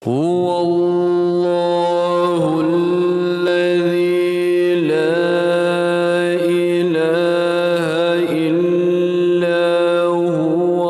هو الله الذي لا إله إلا هو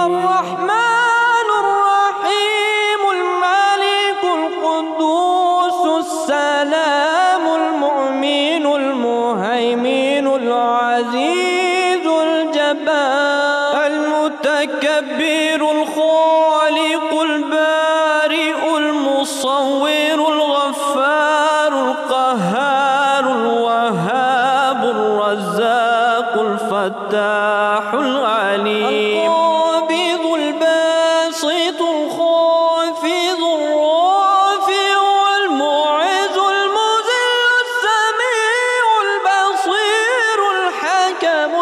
الرحمن الرحيم الملك القدوس السلام المؤمن المهيمن العزيز الجبار المتكبر الخالق البارئ المصور الغفار القهار الوهاب الرزاق الفتاح العليم القابض الباسط الخافض الرافع المعز المذل السميع البصير الحكم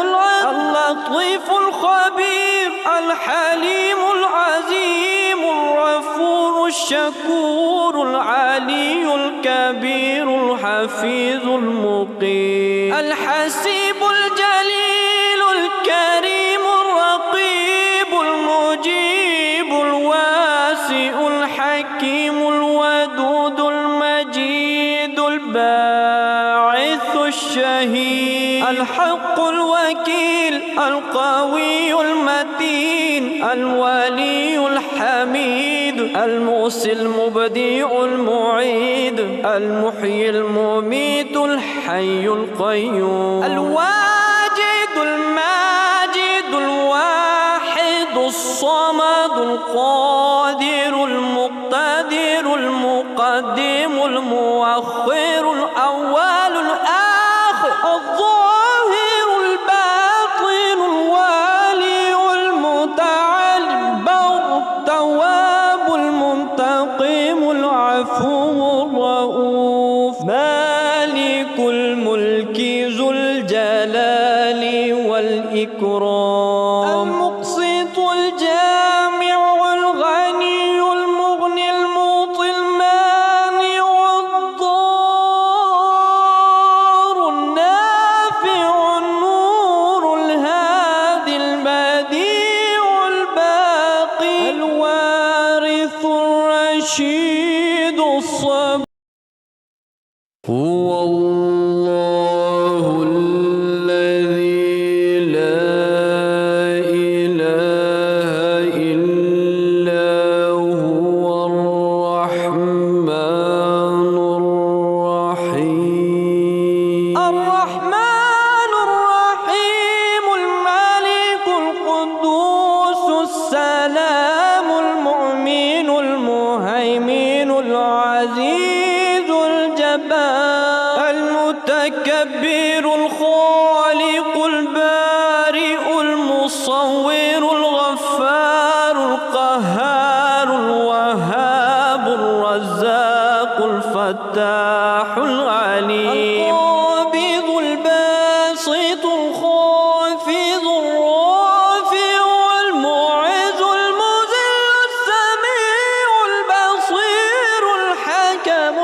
اللطيف الخبير الحليم العظيم الغفور الشكور العلي الكبير الحفيظ المقيم الحسيب الجليل الكريم الرقيب المجيب الواسع الحكيم الودود المجيد الباعث الشهيد الحق الوكيل القوي المتين الولي الحميد المحصي المبدع المعيد المحيي المميت الحي القيوم الواجد الماجد الواحد الصمد القادر المقتدر المقدم المؤخر الأول الآخر الظاهر الباطن الوالي المتعالي البر التواب المنتقم العفو الرؤوف مالك الملك ذو الجلال والإكرام المقسط الجامع الغني المغني المعطي المانع الضار النافع النور الهادي البديع الباقي الوارث الرشيد الصبور هو الله الذي لا إله إلا هو الرحمن الرحيم الملك القدوس السلام المؤمن المهيمن العزيز الجبار المتكبر الخالق البارئ المصور الغفار القهار الوهاب الرزاق الفتاح العليم القابض الباسط الخافض الرافع المعز المذل السميع البصير الحكم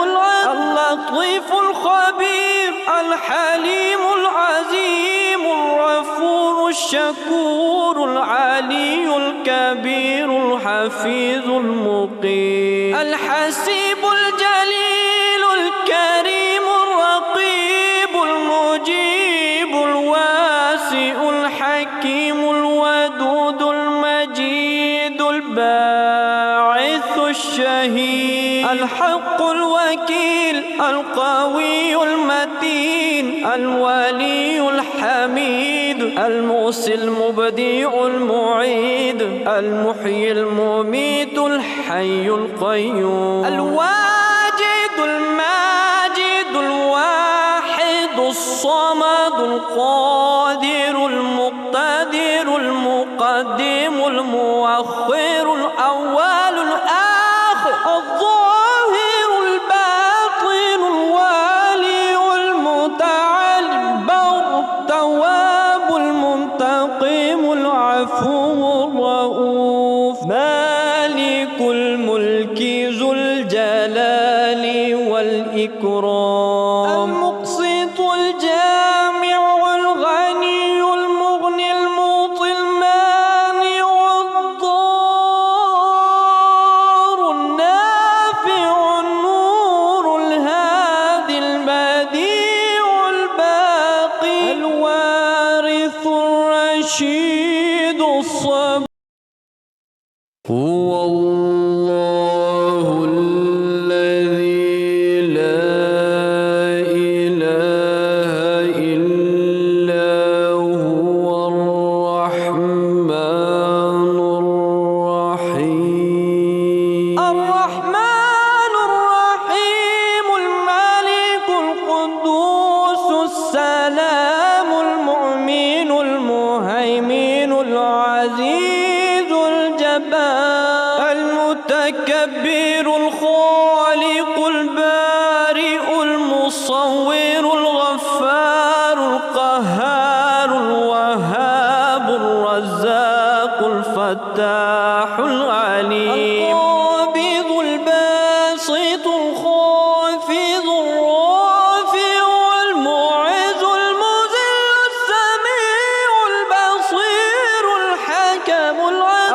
اللطيف الخبير الحليم العظيم الغفور الشكور العلي الكبير الحفيظ المقيم الحسيب الجليل الكريم الرقيب المجيب الواسع الحكيم الودود المجيد الباعث الشهيد الحق الوكيل القوي المتين الولي الحميد المحصي المبدع المعيد المحيي المميت الحي القيوم الواجد الماجد الواحد الصمد القادر المقتدر المقدم المؤخر الأول الآخر الظاهر الباطن الوالي المتعالي البر التواب المنتقم العفو الرؤوف مالك الملك ذو الجلال والإكرام المقسط الجامع الغني المغني المعطي الرشيد الصبور. هو الله الذي لا إله إلا هو الرحمن الرحيم. الرحمن الرحيم الملك القدوس السلام المؤمن المهيمن العزيز الجبار المتكبر الخالق البارئ المصور الغفار القهار الوهاب الرزاق الفتاح العليم القابض الباسط الخافض الرافع المعز المذل السميع البصير الحكم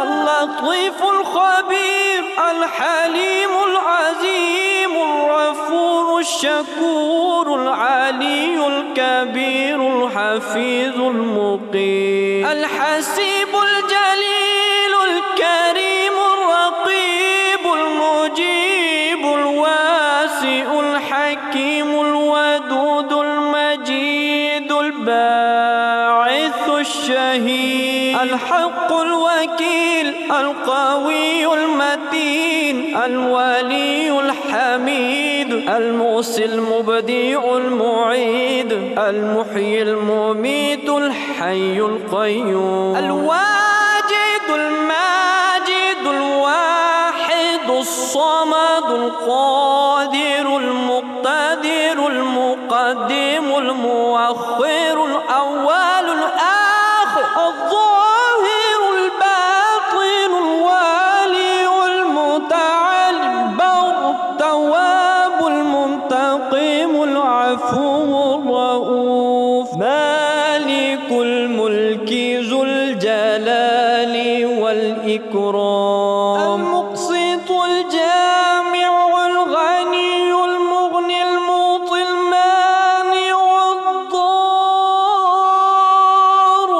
اللطيف الخبير الحليم العظيم الغفور الشكور العلي الكبير الحفيظ المقيم الحسيب الجليل الكريم الرقيب المجيب الواسع الحكيم الودود المجيد الباعث الشهيد الحق الوكيل القوي المتين الولي الحميد المحصي المبدع المعيد المحيي المميت الحي القيوم الواجد الماجد الواحد الصمد القادر المقتدر المقدم المؤخر الأول الآخر الظاهر الباطن الوالي المتعالي البر التواب المنتقم العفو الرؤوف مالك الملك ذو الجلال والإكرام المقسط الجامع الغني المغني المعطي المانع الضار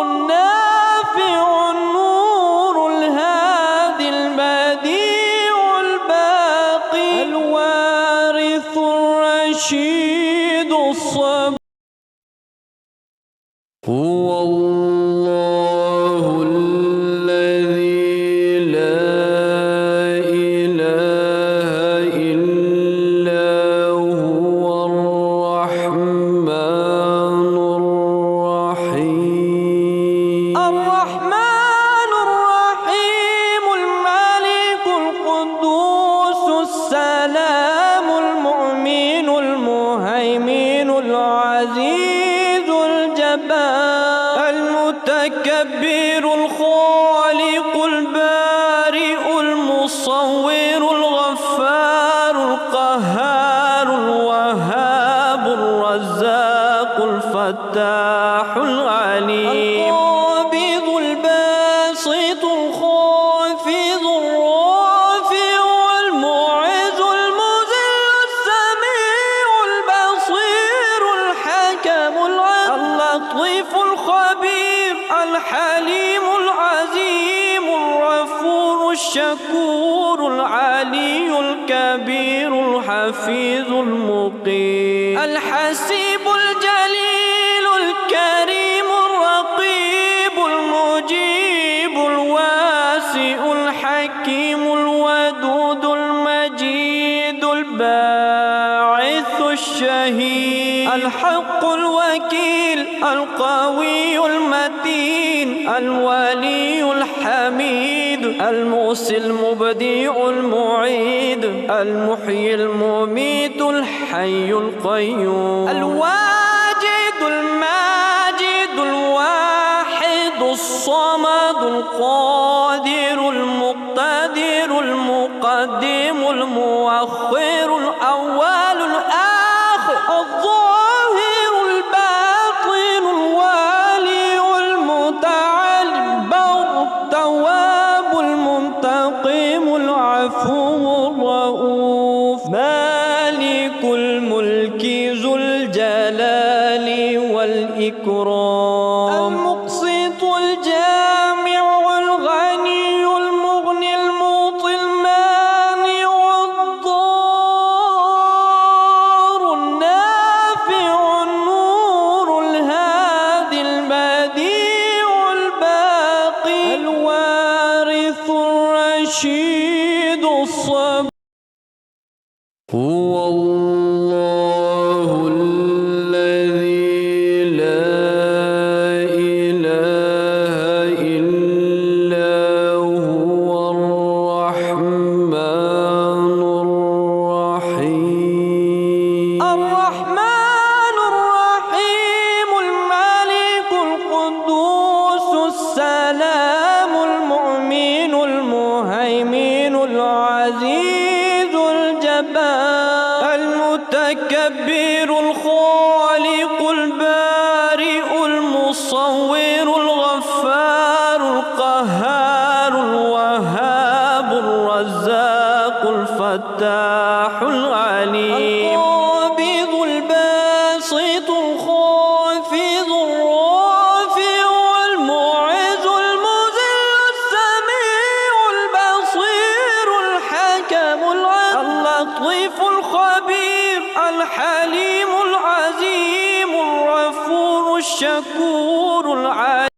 النافع النور الهادي البديع الباقي الوارث الرشيد الصبور. هو الله الذي لا إله إلا هو الرحمن الرحيم. الرحمن الرحيم الملك القدوس السلام المؤمن المهيمن العزيز الجبار المتكبر الخالق البارئ المصور الغفار القهار الوهاب الرزاق الفتاح العليم القابض الباسط الخافض الرافع المعز المذل السميع البصير الحكم اللطيف الخبير الحليم العظيم الغفور الشكور العلي الكبير الحفيظ المقيم الحسيب الجليل الكريم الرقيب المجيب الواسع الحكيم الودود المجيد الباعث الشهيد الحق الوكيل القوي المتين الولي الحميد المحصي المبدع المعيد المحيي المميت الحي القيوم الواجد الماجد الواحد الصمد القادر المقتدر المقدم المؤخر الأول الآخر الظاهر الباطن الوالي المتعالي البر التواب المنتقم العفو الرؤوف مالك الملك ذو الجلال والإكرام المقسط الجلال الرشيد الصبور. هو الله الذي لا إله إلا هو الرحمن الرحيم. الرحمن الرحيم الملك القدوس السلام المؤمن المهيمن العزيز الجبار المتكبر الخالق البارئ المصور الغفار القهار الوهاب الرزاق الفتاح العليم القابض الباسط الخافض الرافع المعز المذل السميع البصير الحكم اللطيف الخبير الحليم العظيم الغفور الشكور العليم.